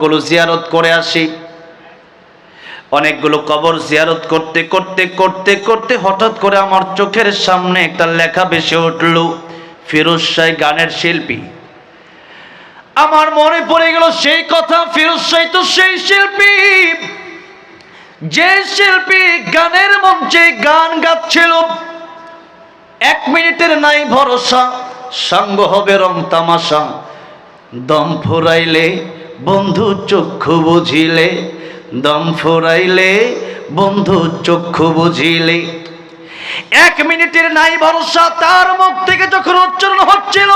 গুলো জিয়ারত করে আসি। অনেকগুলো কবর জিয়ারত করতে করতে করতে করতে হঠাৎ করে আমার চোখের সামনে একটা লেখা ভেসে উঠল, ফিরোজ শাহ গানের শিল্পী। আমার মনে পড়ে গেল সেই কথা, ফিরোজ শাহ তো সেই শিল্পী, যে শিল্পী গানের মঞ্চে গান গাচ্ছিল। 1 মিনিটের নাই ভরসা, সঙ্গ হবে রং তামাশা, দম ফুরাইলে বন্ধু চক্ষু বুঝিলে, দম ফুরাইলে বন্ধু চক্ষু বুঝিলে। 1 মিনিটের নাই ভরসা তার মুখ থেকে যখন উচ্চারণ হচ্ছিল,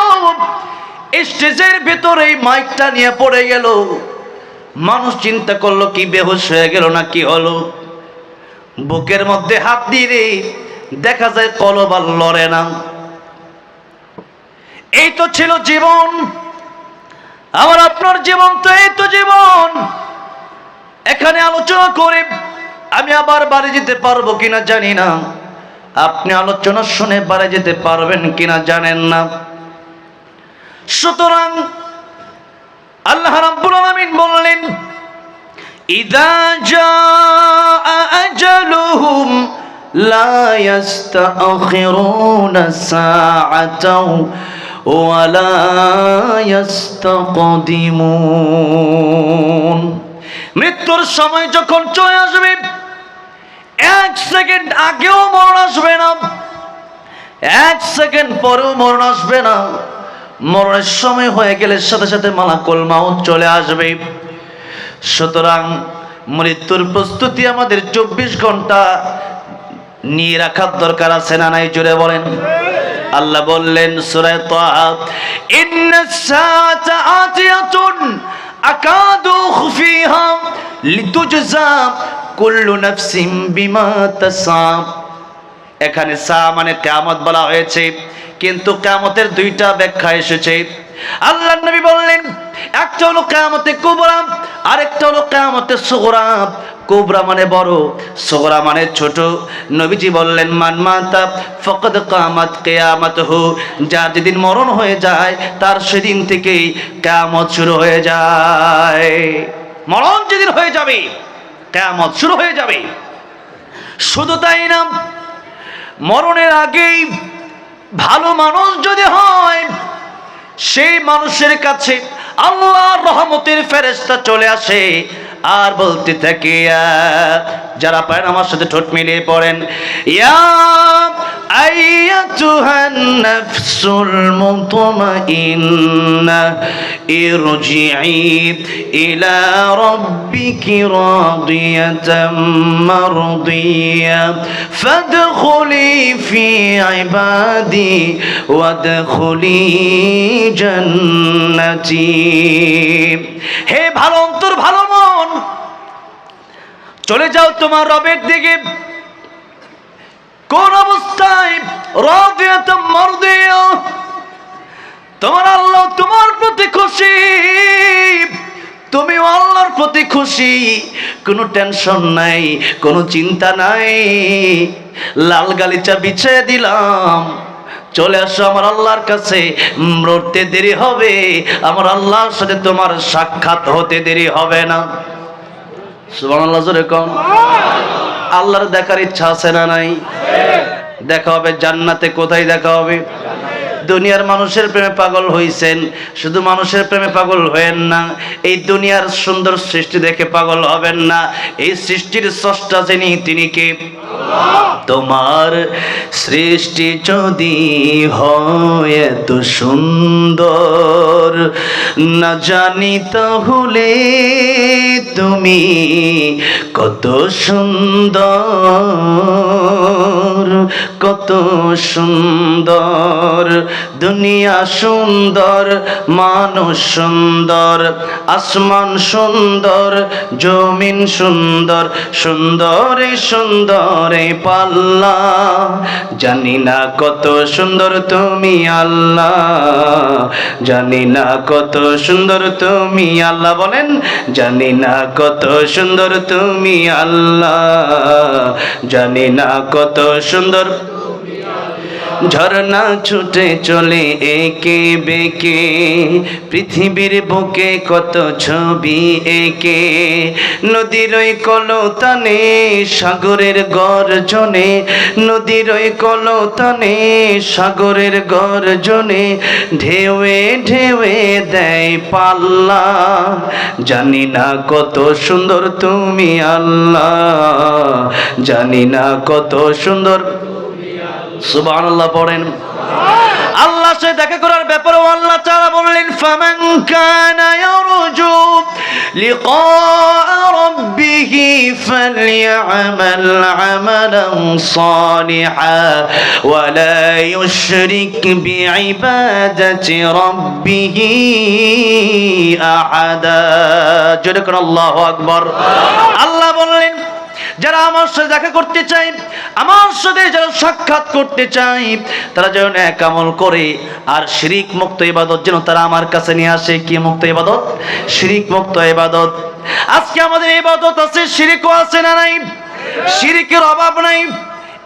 স্টেজের ভেতরে মাইকটা নিয়ে পড়ে গেল। মানুষ চিন্তা করলো কি বেহুশ হয়ে গেল না কি হলো। বুকের মধ্যে হাত দিয়ে দেখা যায় কলব আর লড়ে না। এই তো ছিল জীবন, আমার আপনার জীবন তো এই তো জীবন। এখানে আলোচনা করে আমি আবার বাড়ি যেতে পারবো কিনা জানি না, আপনি আলোচনা শুনে বাড়ি যেতে পারবেন কিনা জানেন না। সুতরাং আল্লাহ রাব্বুল আলামিন বললেন, ইযা জাআ আজালুহুম লা ইস্তাখিরুনা সাআতাও ওয়া লা ইস্তাকদিমুন। মৃত্যুর সময় যখন চলে আসবে, 1 সেকেন্ড আগেও মরণ আসবে না, 1 সেকেন্ড পরেও মরণ আসবে না। মরণের সময় হয়ে গেলে সাথে সাথে মালাকুল মাউত চলে আসবে। সুতরাং মৃত্যুর প্রস্তুতি আমাদের 24 ঘন্টা নিয়ে রাখার দরকার আছে না নাই? জোরে বলেন। আল্লাহ বললেন সূরা তাহা, ইন্নাস সাআতা আতিয়াতুন আকাদু খুফিহা লিতুজজা কুল্লু নাফসিন বিমা তাসা। এখানে সা মানে কিয়ামত বলা হয়েছে, কিন্তু কিয়ামতের 2টা ব্যাখ্যা এসেছে। আল্লাহর নবী বললেন, একটা হলো কিয়ামতে কুবরা, আরেকটা হলো কিয়ামতে সুগরা। কুবরা মানে বড়, সুগরা মানে ছোট। নবীজি বললেন, মান মাতা ফাকাদ কামাত কিয়ামাতুহু, যার যেদিন মরণ হয়ে যায় তার সেদিন থেকেই কিয়ামত শুরু হয়ে যায়। মরণ যেদিন হয়ে যাবে কিয়ামত শুরু হয়ে যাবে। শুধু তাই না, মরণের আগেই ভালো মানুষ যদি হয়, সেই মানুষের কাছে আল্লাহর রহমতের ফেরেশতা চলে আসে আর বলতে থাকে, যারা পারেন আমার সাথে ঠোঁট মিলিয়ে পড়েন, ইয়া আইয়াতুহান নাফসুল মুতমাইন্না ইরজিই ইলা রাব্বিকি রাদিয়াতাম মারদিয়া ফাদখুলি ফি ইবাদি ওয়াদখুলি জান্নাতি। হে ভালো অন্তর, ভালো মন, চলে যাও তোমার রবের দিকে। কোন অবস্থায়? রাদিয়াতাম মারদিয়া, তোমার আল্লাহ তোমার প্রতি খুশি, তুমি আল্লাহর প্রতি খুশি, কোনো টেনশন নাই, কোনো চিন্তা নাই। লাল গালিচা বিছিয়ে দিলাম, চলে আসো আমার আল্লাহর কাছে। মরতে দেরি হবে, আমার আল্লাহর সাথে তোমার সাক্ষাৎ হতে দেরি হবে না। সুবহানাল্লাহ, জোরে কোন। আল্লাহর দেখার ইচ্ছা আছে না নাই? দেখা হবে জান্নাতে। কোথায় দেখা হবে? দুনিয়ার মানুষের প্রেমে পাগল হইছেন, শুধু মানুষের প্রেমে পাগল হয়েন না। এই দুনিয়ার সুন্দর সৃষ্টি দেখে পাগল হবেন না। এই সৃষ্টির স্রষ্টা যিনি, তিনি কে? তোমার সৃষ্টি যদি হয় এত সুন্দর, না জানি তাহলে তুমি কত সুন্দর, কত সুন্দর। দুনিয়া সুন্দর, মানুষ সুন্দর, আসমান সুন্দর, জমিন সুন্দর, সুন্দরে সুন্দরে পাল্লা। জানি না কত সুন্দর তুমি আল্লাহ, জানি না কত সুন্দর তুমি আল্লাহ। বলেন, জানি না কত সুন্দর তুমি আল্লাহ, জানি না কত সুন্দর। ঝরনা ছুটে চলে একে বেঁকে, পৃথিবীর বুকে কত ছবি এঁকে, নদীর ওই কলতানে সাগরের গর্জনে, নদীর ওই কলতানে সাগরের গর্জনে, ঢেউয়ে ঢেউয়ে দেয় পাল্লা, জানি না কত সুন্দর তুমি আল্লাহ, জানি না কত সুন্দর। সুবহানাল্লাহ পড়েন। আল্লাহ সে দেখা করার ব্যাপারে আল্লাহ তাআলা বললেন, ফামান কানা ইয়ারজু লিকা রাব্বিহি ফালইআমাল আমালান সালিহা ওয়া লা ইউশরিক বিইবাদাতি রাব্বিহি আহাদা। জোরে কোন আল্লাহু আকবার। আল্লাহ বললেন, যারা আমার সাথে দেখা করতে চায়, আমার সাথে যারা সাক্ষাৎ করতে চায়, তারা যেন নেক আমল করে আর শিরিক মুক্ত ইবাদত যেন তারা আমার কাছে নিয়ে আসে। কি মুক্ত ইবাদত? শিরিক মুক্ত ইবাদত। আজকে আমাদের ইবাদত আছে, শিরিকও আছে না নাই? শিরিকের অভাব নাই।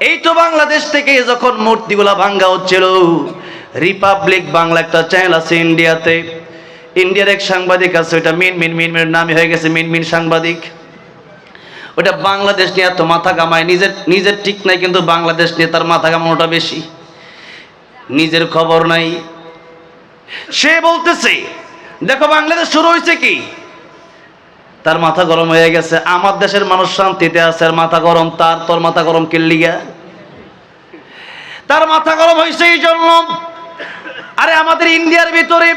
এই তো বাংলাদেশ থেকে যখন মূর্তিগুলা ভাঙ্গা হচ্ছিল, রিপাবলিক বাংলা একটা চ্যানেল আছে ইন্ডিয়াতে, ইন্ডিয়ার এক সাংবাদিক আছে, ওইটা মিনমিনের নামই হয়ে গেছে মিনমিন সাংবাদিক। ওটা বাংলাদেশ নিয়ে এত মাথা কামায়, নিজের ঠিক নাই, কিন্তু বাংলাদেশ নিয়ে তার মাথা কামানোটা বেশি, নিজের খবর নাই। সে বলতেছে, দেখো বাংলাদেশ শুরু হয়েছে কি, তার মাথা গরম হয়ে গেছে। আমার দেশের মানুষ শান্তিতে আছে আর মাথা গরম তার, তোর মাথা গরম কেল্লিগা? তার মাথা গরম হয়েছে এই জন্য, আরে আমাদের ইন্ডিয়ার ভিতরে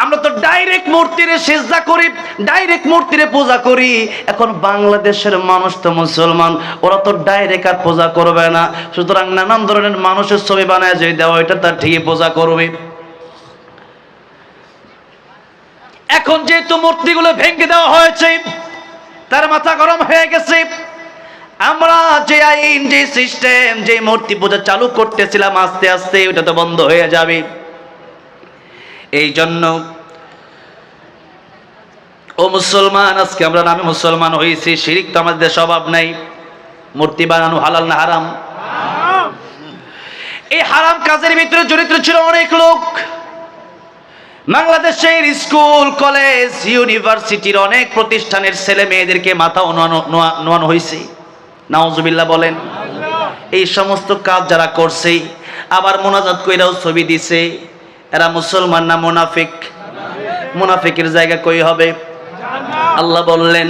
আমরা তো ডাইরেক্ট মূর্তিরে সিজদা করি, ডাইরেক্ট মূর্তিরে পূজা করি। এখন বাংলাদেশের মানুষ তো মুসলমান, ওরা তো ডাইরেক্ট আর পূজা করবে না, সুতরাং নানান ধরনের মানুষের ছবি বানায় যে দেওয়া, এটা তার ঠিকই পূজা করবে। এখন যেহেতু মূর্তিগুলো ভেঙে দেওয়া হয়েছে, তার মাথা গরম হয়ে গেছে। আমরা যে আইন, যে সিস্টেম, যে মূর্তি পূজা চালু করতেছিলাম, আস্তে আস্তে ওটা তো বন্ধ হয়ে যাবে। এই জন্য ও মুসলমান, আজকে আমরা নামে মুসলমান হয়েছি, শিরিক তো আমাদের দেশে অভাব নাই। মূর্তি বানানো হালাল না হারাম? এই হারাম কাজের ভিতরে জড়িত ছিল অনেক লোক। বাংলাদেশের স্কুল, কলেজ, ইউনিভার্সিটির অনেক প্রতিষ্ঠানের ছেলে মেয়েদেরকে মাথা নোয়ানো হয়েছে। নাউজুবিল্লাহ বলেন। এই সমস্ত কাজ যারা করছে, আবার মোনাজাত কইরাও ছবি দিছে, এরা মুসলমান না মুনাফিক? মুনাফিকের জায়গা কই হবে? আল্লাহ বললেন,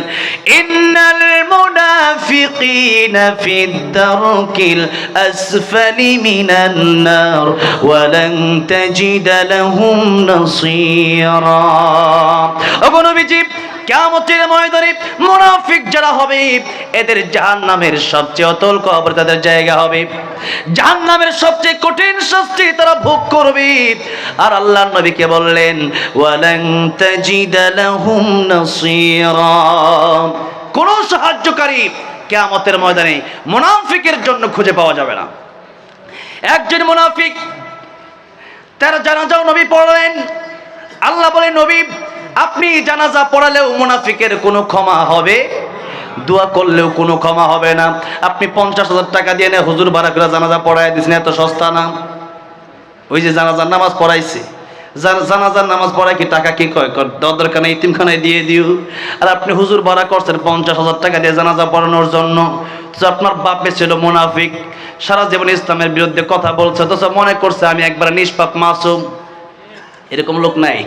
ইন্নাল মুনাফিকিনা ফিদ দারকিল আসফালি মিনান নার ওয়া লান তাজিদা লাহুম নাসীরা। ওগো নবীজি, কিয়ামতের ময়দানে মুনাফিক যারা হবে, এদের জাহান্নামের সবচেয়ে অতল কবর তাদের জায়গা হবে, জাহান্নামের সবচেয়ে কঠিন শাস্তি তারা ভোগ করবে। আর আল্লাহর নবীকে বললেন, ওয়ালান তাজিদা লাহুম নাসীরা, কোন সাহায্যকারী কিয়ামতের ময়দানে মুনাফিকের জন্য খুঁজে পাওয়া যাবে না। একজন মুনাফিক, তার জানাজাও নবী পড়লেন। আল্লাহ বলেন, নবী আপনি জানাজা পড়ালেও মুনাফিকের কোনো ক্ষমা হবে, দোয়া করলেও কোনো ক্ষমা হবে না। আপনি 50,000 টাকা দিয়ে নেয় হুজুর ভাড়া করে জানাজা পড়াই দিচ্ছেন, এত সস্তা না? ওই যে জানাজার নামাজ পড়াইছে, জানাজার নামাজ পড়ায় কি টাকা কি কয়, দরকার নেই, ইতিমখানায় দিয়ে দিও। আর আপনি হুজুর ভাড়া করছেন 50,000 টাকা দিয়ে জানাজা পড়ানোর জন্য। তো আপনার বাপে ছিল মুনাফিক, সারা জীবন ইসলামের বিরুদ্ধে কথা বলছে, তো মনে করছে আমি একবার নিষ্পাপ মাসুম। এরকম লোক নাই?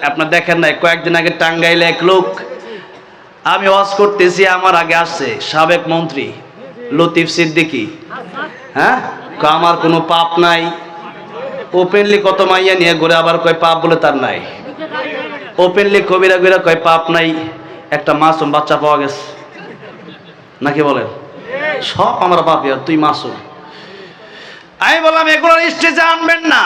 আপনার দেখেন নাই, কয়েকদিন আগে টাঙ্গাইলে এক লোক, আমি ওয়াজ করতেছি, আমার আগে আসছে সাবেক মন্ত্রী লতিফ সিদ্দিকী। হ্যাঁ, আমার কোনো পাপ নাই, ওপেনলি কত মাইয়া নিয়ে ঘুরে, আবার কয় পাপ বলে তার নাই। ওপেনলি কবিরা কবিরা কয় পাপ নাই, একটা মাসুম বাচ্চা পাওয়া গেছে, নাকি বলেন? সব আমরা পাপি, আর তুই মাসুম। আমি বললাম এগুলো স্টেজে আনবেন না।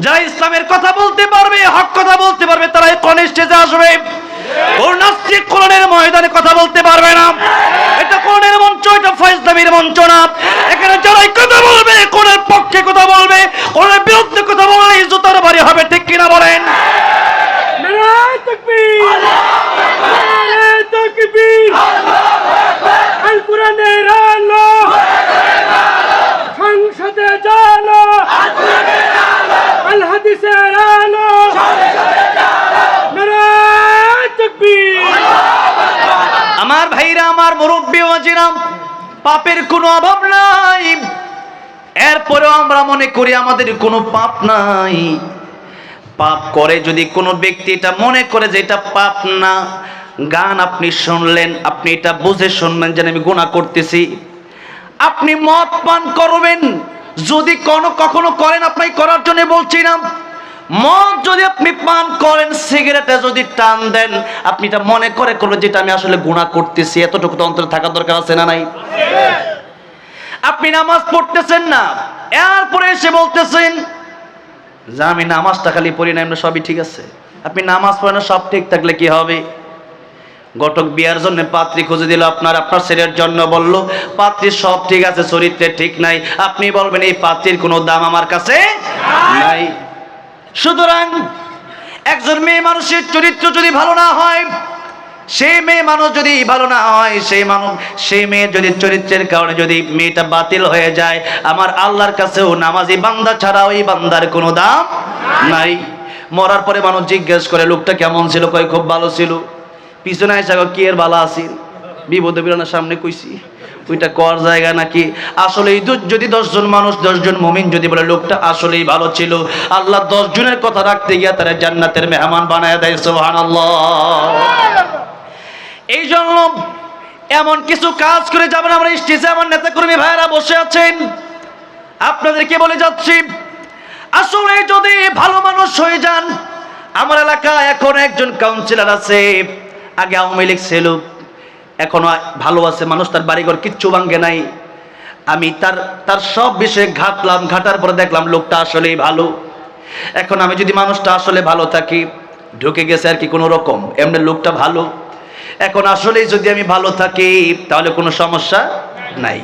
যারা ইসলামের কথা বলতে পারবে, হক কথা বলতে পারবে, তারা কোন স্টেজে আসবে? নাস্তিক কোরআনের ময়দানে কথা বলতে পারবে না। এটা কোরআনের মঞ্চ, এটা ফয়জলামির মঞ্চ না। এখানে যারাই কথা বলবে, কোরআনের পক্ষে কথা বলবে, কোরআনের বিরুদ্ধে কথা বললে জুতার বাড়ি হবে, ঠিক কিনা বলেন? নারায়ে তাকবীর, নারায়ে তাকবীর, আল কোরআনের আলো সংসদে ভাইরা আমার, মুরব্বী ওয়াজিরা, পাপের কোনো অভাব নাই, এরপরেও আমরা মনে করি আমাদের কোনো পাপ নাই। পাপ করে যদি কোনো ব্যক্তি এটা মনে করে যে এটা পাপ না, গান আপনি শুনলেন, আপনি এটা বুঝে শুনবেন যে আমি গুনাহ করতেছি। আপনি মদ পান করবেন যদি কখনো করেন, আপনি করার জন্য বলছি না, মদ যদি আপনি পান করেন, সিগারেটে যদি টান দেন, আপনি এটা মনে করবেন যেটা আমি আসলে গুনাহ করতেছি। এতটুকু তো অন্তরে থাকার দরকার আছে না নাই? আপনি নামাজ পড়তেছেন না, এরপরে এসে বলতেছেন যে আমি নামাজটা খালি পড়ি না, এমনি সবই ঠিক আছে। আপনি নামাজ পড়েন, সব ঠিক থাকলে কি হবে? ঘটক বিয়ার জন্য পাত্রী খুঁজে দিল, আপনার ছেলের জন্য বলল পাত্রী সব ঠিক আছে, চরিত্রে ঠিক নাই, আপনি বলবেন এই পাত্রীর কোনো দাম আমার কাছে নাই। সুতরাং একজন মেয়ে মানুষের চরিত্র যদি ভালো না হয়, সেই মেয়ে মানুষ যদি ভালো না হয়, সেই মেয়ে যদি চরিত্রের কারণে যদি মেয়েটা বাতিল হয়ে যায়, আমার আল্লাহর কাছেও নামাজি বান্দা ছাড়া ওই বান্দার কোনো দাম নাই। মরার পরে মানুষ জিজ্ঞেস করে লোকটা কেমন ছিল, কয় খুব ভালো ছিল। পিছনে এসে কি এর ভালো আছিল, বিপদে বিরানোর সামনে কইছি, ওইটা কর জায়গা নাকি? আসলে যদি 10 জন মানুষ, 10 জন মুমিন যদি বলে লোকটা আসলেই ভালো ছিল, আল্লাহ 10 জনের কথা রাখতে গিয়া তারা জান্নাতের মেহমান বানায় দেয়। সুবহানাল্লাহ। এই জন্য এমন কিছু কাজ করে যাবেন। আমরা স্টেজে আমার নেতা কর্মী ভাইয়েরা বসে আছেন, আপনাদেরকে বলে যাচ্ছি, আসলে যদি ভালো মানুষ হয়ে যান, আমার এলাকায় এখন একজন কাউন্সিলর আছে, আগে আওয়ামী লীগ ছিল, এখনো ভালো আছে, মানুষ তার বাড়িঘর কিচ্ছু ভাঙ্গে নাই। আমি তার সব বিষয়ে ঘাটার পরে দেখলাম লোকটা আসলেই ভালো। এখন আমি যদি মানুষটা আসলে ভালো থাকি, ঢুকে গেছে আর কি কোনো রকম, এমনি লোকটা ভালো, এখন আসলেই যদি আমি ভালো থাকি তাহলে কোনো সমস্যা নাই।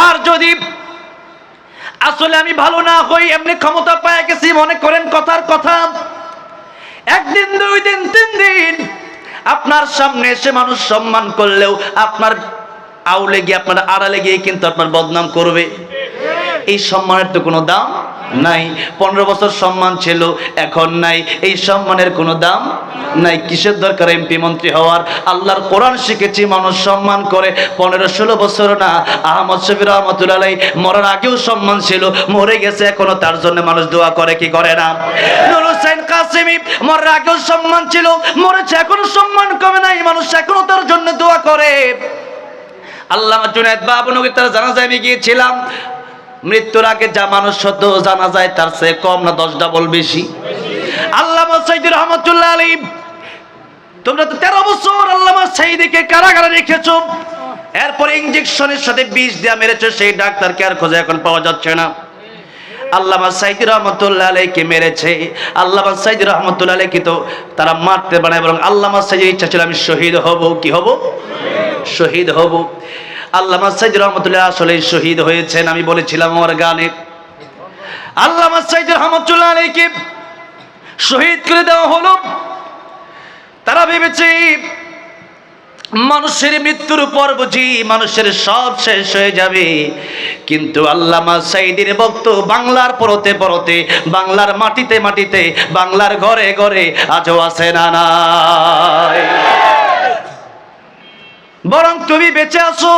আর যদি আসলে আমি ভালো না হই, এমনি ক্ষমতা পেয়ে গেছি, মনে করেন কথার কথা, একদিন 2 দিন 3 দিন আপনার সামনে এসে মানুষ সম্মান করলেও আপনার আউলে গিয়ে, আপনার আড়ালে গিয়ে কিন্তু আপনার বদনাম করবে। এই সম্মানের তো কোনো দাম নাই। 15 বছর সম্মান ছিল, এখন নাই, এই সম্মানের কোনো দাম নাই। কিসের দরকার এমপি মন্ত্রী হওয়ার? আল্লাহর কোরআন শিখেছি মানুষ সম্মান করে। 15-16 বছর না, আহমদ শফি রহমতুল্লাহ আলাইহি মরার আগেও সম্মান ছিল, মরে গেছে এখনো তার জন্য মানুষ দোয়া করে কি করে না? নুর হোসেন কাসেমি মরার আগেও সম্মান ছিল, মরেছে এখনো সম্মান কমে নাই, মানুষ এখনো তার জন্য দোয়া করে। আল্লামা জুনায়েদ বাবনগরী তার জানাজায় আমি গিয়েছিলাম, মৃত্যুর আগে যা মানুষ হতো জানা যায় তার চেয়ে কম না 10 ডাবল বেশি। আল্লামা সাইদি রহমতুল্লাহ আলাইহি, তোমরা তো 13 বছর আল্লামা সাইদিকে কারাগারে রেখেছো, এরপরে ইনজেকশনের সাথে বিষ দিয়ে মেরেছো, সেই ডাক্তারকে আর খোঁজে এখন পাওয়া যাচ্ছে না। আল্লামা সাইদি রহমতুল্লাহ আলাইহিকে মেরেছে, আল্লামা সাইদি রহমতুল্লাহ আলাইহিকে তো তারা মারতে বানায়, বরং আল্লামা সাইদির ইচ্ছা ছিল আমি শহীদ হব। কি হব? শহীদ হব। আল্লামা সাইদি রহমতুল্লাহ আসলে শহীদ হয়েছেন। আমি বলেছিলাম আমার গানে, আল্লামা সাইদি রহমতুল্লাহ আলাইহিকে শহীদ করে দেওয়া হলো। তারা ভেবেছে মানুষের মৃত্যুর পর বুঝি মানুষের সব শেষ হয়ে যাবে, কিন্তু আল্লামা সাইদির ভক্ত বাংলার পরতে পরতে, বাংলার মাটিতে মাটিতে, বাংলার ঘরে ঘরে আজও আছে না নাই? বরং তুমি বেঁচে আছো,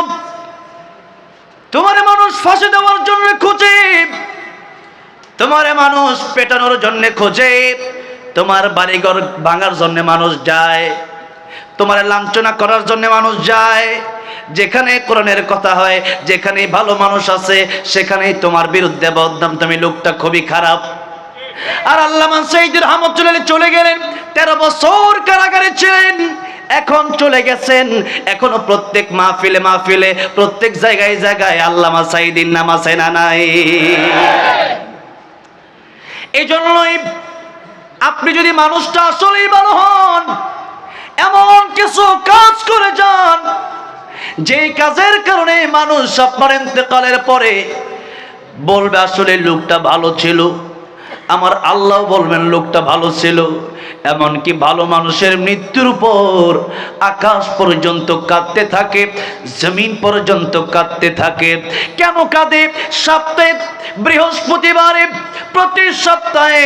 তোমার মানুষ ফাঁসি দেওয়ার জন্য খোঁজে, তোমার মানুষ পেটানোর জন্য খোঁজে, তোমার বাড়িঘর ভাঙার জন্য মানুষ যায়, তোমার লাঞ্ছনা করার জন্য মানুষ যায়। যেখানে কোরআনের কথা হয়, যেখানে ভালো মানুষ আছে, সেখানেই তোমার বিরুদ্ধে বদনাম, তুমি লোকটা খুবই খারাপ। আর আল্লামা সাইদি রহমতুল্লাহ চলে গেলেন, 13 বছর কারাগারে ছিলেন, এখন চলে গেছেন। এখনো প্রত্যেক মাহফিলে মাহফিলে, প্রত্যেক জায়গায় জায়গায় আল্লামা সাইদির নাম আছে না নাই? এই জন্যই আপনি যদি মানুষটা আসলেই ভালো হন, এমন কিছু কাজ করে যান যেই কাজের কারণে মানুষ আপনার ইন্তেকালের পরে বলবে আসলে লোকটা ভালো ছিল, আমার আল্লাহ বলবেন লোকটা ভালো ছিল। এমনকি ভালো মানুষের মৃত্যুর উপর আকাশ পর্যন্ত কাঁদতে থাকে, জমিন পর্যন্ত কাঁদতে থাকে। কেন কাঁদে? সপ্তাহে বৃহস্পতিবারে, প্রতি সপ্তাহে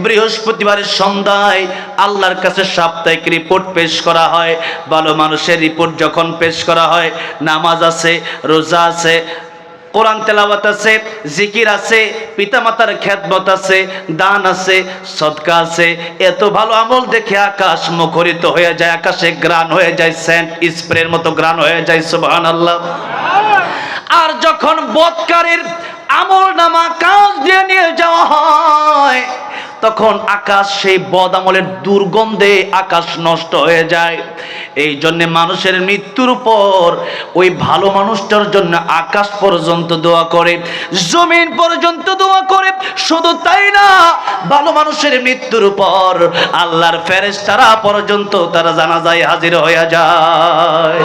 বৃহস্পতিবারের সন্ধ্যায় আল্লাহর কাছে সাপ্তাহিক রিপোর্ট পেশ করা হয়। ভালো মানুষের রিপোর্ট যখন পেশ করা হয়, নামাজ আছে, রোজা আছে, কোরআন তেলাওয়াত আছে, জিকির আছে, পিতামাতার খেদমত আছে, দান আছে, সদকা আছে, এত ভালো আমল দেখে আকাশ মুখরিত হয়ে যায়, আকাশে গ্রান হয়ে যায়, সেন্ট স্প্রের মতো গ্রান হয়ে যায়। সুবহানাল্লাহ। আর যখন বদকারীর আমল নামা কাজ দিয়ে নিয়ে যাওয়া হয়, তখন আকাশ সেই বদ আমলের দুর্গন্ধে আকাশ নষ্ট হয়ে যায়। এই জন্যে মানুষের মৃত্যুর পর ওই ভালো মানুষটার জন্য আকাশ পর্যন্ত দোয়া করে, জমিন পর্যন্ত দোয়া করে। শুধু তাই না, ভালো মানুষের মৃত্যুর পর আল্লাহর ফেরেশতারা পর্যন্ত তারা জানাজায় হাজির হয়ে যায়।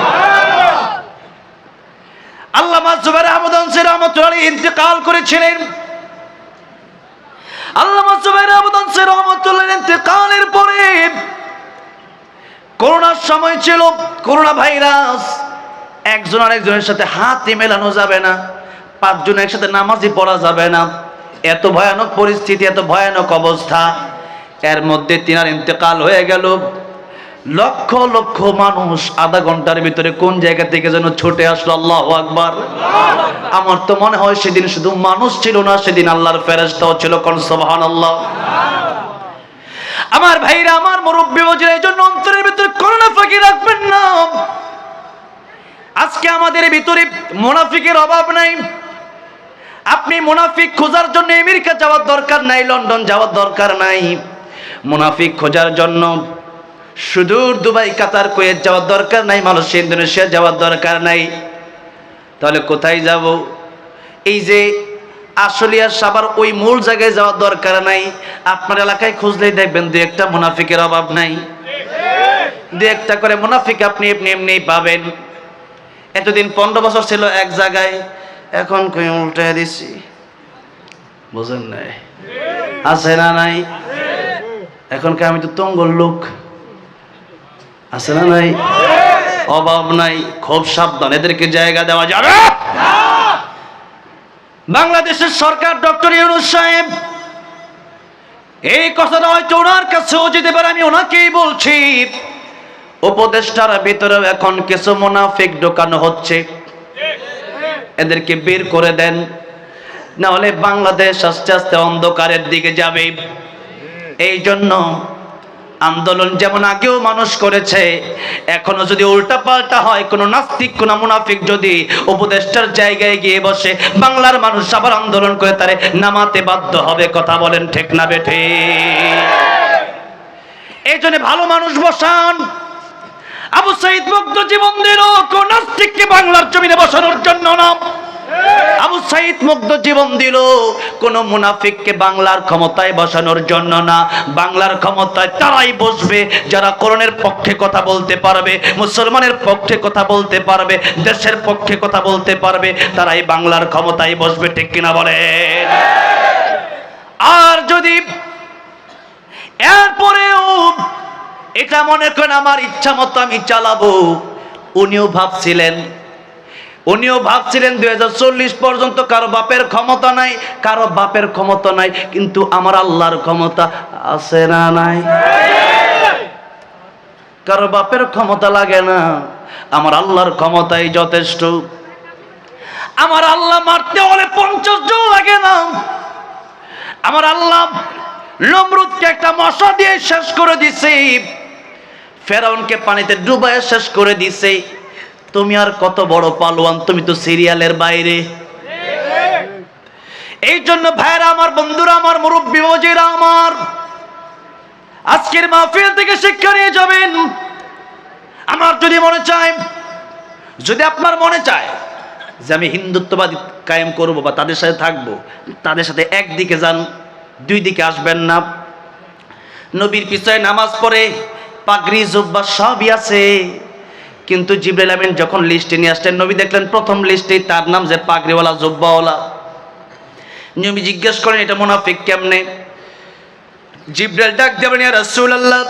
আল্লামা জুবাইর আহমদ আনসারী রাহমাতুল্লাহ আলাইহি ইন্তেকাল করেছিলেন। আল্লামা জুবাইর আহমদ আনসারী রাহমাতুল্লাহ আলাইহি ইন্তেকালের পরে করোনার সময় ছিল, করোনা ভাইরাস। একজন আরেকজনের সাথে হাতই মেলানো যাবে না, 5 জন একসাথে নামাজই পড়া যাবে না। এত ভয়ানক পরিস্থিতি, এত ভয়ানক অবস্থা। এর মধ্যে তিনার ইন্তেকাল হয়ে গেল। লক্ষ লক্ষ মানুষ আধা ঘন্টার ভিতরে কোন জায়গা থেকে যেন ছুটে আসলো। আল্লাহু আকবার। আমার তো মনে হয় সেদিন শুধু মানুষ ছিল না, সেদিন আল্লাহর ফেরেশতাও ছিল। কোন সুবহানাল্লাহ। আমার ভাইরা, আমার মুরব্বি ওয়াজির, এই জন্য অন্তরের ভিতরে করোনা ফাঁকি রাখবেন না। আজকে আমাদের ভিতরে মুনাফিকের অভাব নাই। আপনি মুনাফিক খোঁজার জন্য আমেরিকা যাওয়ার দরকার নাই, লন্ডন যাওয়ার দরকার নাই। মুনাফিক খোঁজার জন্য সুদূর দুবাই, কাতার, কুয়েত যাওয়ার দরকার নাই, মালয়েশিয়া, ইন্দোনেশিয়া যাওয়ার দরকার নাই। তাহলে কোথায় যাব? এই যে আশুলিয়া, সাভার, ওই মূল জায়গায় যাওয়ার দরকার নাই। আপনার এলাকায় খুঁজলেই দেখবেন 2-1টা মুনাফিকের অভাব নাই। 2-1টা করে মুনাফিক আপনি এমনি পাবেন। এতদিন 15 বছর ছিল এক জায়গায়, এখন কই উল্টায় দিছি। বুঝেন নাই? আছে না নাই? এখন কি আমি তো তঙ্গল লোক, আছে না নাই? অভাব নাই। খুব সাবধান, এদেরকে জায়গা দেওয়া যাবে না। বাংলাদেশের সরকার, ডক্টর ইউনূস সাহেব, এই কথাটা হয়তো ওনার কাছেও যেতে পারে, আমি ওনাকেই বলছি। উপদেষ্টার ভিতরেও এখন কিছু মুনাফিক ঢোকানো হচ্ছে, এদেরকে বের করে দেন, না হলে বাংলাদেশ আস্তে আস্তে অন্ধকারের দিকে যাবে। এই জন্য আন্দোলন যেমন আগেও মানুষ করেছে, এখনো যদি উল্টা পাল্টা হয়, কোন নাস্তিক, কোন মুনাফিক যদি উপদেষ্টার জায়গায় গিয়ে বসে, বাংলার মানুষ আবার আন্দোলন করে তারে নামাতে বাধ্য হবে। কথা বলেন ঠিক না বেঠে? এই জন্য ভালো মানুষ বসান। আবু সাঈদ মুগ্ধ জীবন দিল কোন নাস্তিককে বাংলার জমিনে বসানোর জন্য না। আবু সাঈদ মুগ্ধ জীবন দিল কোন মুনাফিককে বাংলার ক্ষমতায় বসানোর জন্য না। বাংলার ক্ষমতায় তারাই বসবে যারা কোরআনের পক্ষে কথা বলতে পারবে, মুসলমানের পক্ষে কথা বলতে পারবে, দেশের পক্ষে কথা বলতে পারবে, তারাই বাংলার ক্ষমতায় বসবে। ঠিক কিনা বলেন? আর যদি এরপরেও এটা মনে করেন আমার ইচ্ছা মতো আমি চালাবো, উনিও ভাবছিলেন 2040 পর্যন্ত কারো বাপের ক্ষমতা নাই, কারো বাপের ক্ষমতা নাই, কিন্তু আমার আল্লাহর ক্ষমতা আছে না নাই? কারো বাপের ক্ষমতা লাগে না, আমার আল্লাহর ক্ষমতাই যথেষ্ট। আমার আল্লাহ মারতে হলে 50 জন লাগে না। আমার আল্লাহ নমরুদকে একটা মশা দিয়ে শেষ করে দিছে, ফেরাউনকে পানিতে ডুবাইয়ে শেষ করে দিছে। তুমি আর কত বড় পালোয়ান, তুমি তো সিরিয়ালের বাইরে। এই জন্য ভাইরা আমার, বন্ধুরা আমার, মুরব্বি ওয়াজিরা আমার, আজকের মাহফিল থেকে শিক্ষা নিয়ে যাবেন। আমার যদি মনে চায়, যদি আপনার মনে চায় যে আমি হিন্দুত্ববাদী কায়েম করব বা তাদের সাথে থাকবো, তাদের সাথে একদিকে যান, 2 দিকে আসবেন না। নবীর পিছনে নামাজ পড়ে পাগড়ি, জুব্বা সবই আছে, কিন্তু জিবরাইল আমিন যখন লিস্টে নিয়ে আসলেন, নবী দেখলেন প্রথম লিস্টেই তার নাম যে পাগড়িওয়ালা, জুব্বাওয়ালা। নবী জিজ্ঞেস করেন এটা মুনাফিক কেমনে? জিবরাইল ডাক দেবেন, ইয়া রাসূলুল্লাহ,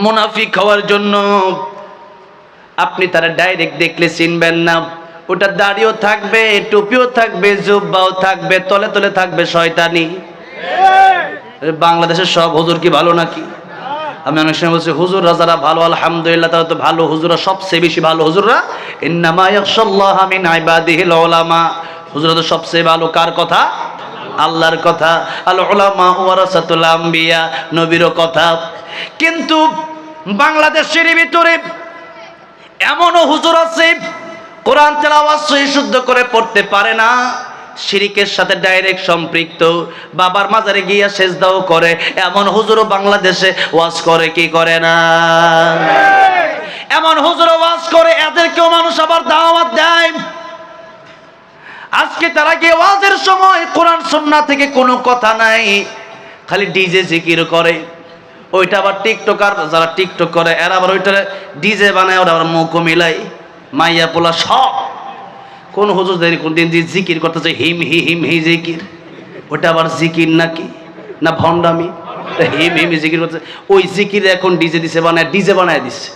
মুনাফিক হওয়ার জন্য আপনি তারা ডাইরেক্ট দেখলে চিনবেন না, ওটা দাড়িও থাকবে, টুপিও থাকবে, জুব্বাও থাকবে, তলে তলে থাকবে শয়তানি। বাংলাদেশের সব হুজুর কি ভালো নাকি? আমি অনেক সময় বলছি হুজুররা যারা ভালো, আলহামদুলিল্লাহ তারা তো ভালো, হুজুররা সবচেয়ে বেশি ভালো। হুজুররা ইন্নামা ইয়াখশাল্লাহা মিন ইবাদিহিল উলামা, হুজুররা তো সবচেয়ে ভালো। কার কথা? আল্লাহর কথা। আল উলামা ওয়ারাসাতুল আম্বিয়া, নবীর কথা। কিন্তু বাংলাদেশের ভিতরে এমনও হুজুর আছে কোরআন তেলাওয়াত সহি শুদ্ধ করে পড়তে পারে না, শিরিকের সাথে ডাইরেক্ট সম্পৃক্ত, বাবার মাজারে গিয়া সেজদাও করে। এমন হুজুরও বাংলাদেশে ওয়াজ করে কি করে না? এমন হুজুরও ওয়াজ করে, এদেরকেও মানুষ আবার দাওয়াত দেয়। আজকে তারা গিয়ে ওয়াজের সময় কোরআন সুন্নাহ থেকে কোনো কথা নাই, খালি ডিজে জিকির করে। ওইটা আবার টিকটকার যারা টিকটক করে এরা আবার ওইটা ডিজে বানায়, ওরা আবার মুখ মিলাই, মাইয়া পোলা সব। কোন হুজুর দেরি কোন দিন জিকির করতেছে হিম হি হিম হি জিকির, ওটা আবার জিকির নাকি না ভণ্ডামি? হিম হিম জিকির করতেছে, ওই জিকির এখন ডিজে দিছে বানায়, ডিজে বানায় দিচ্ছে।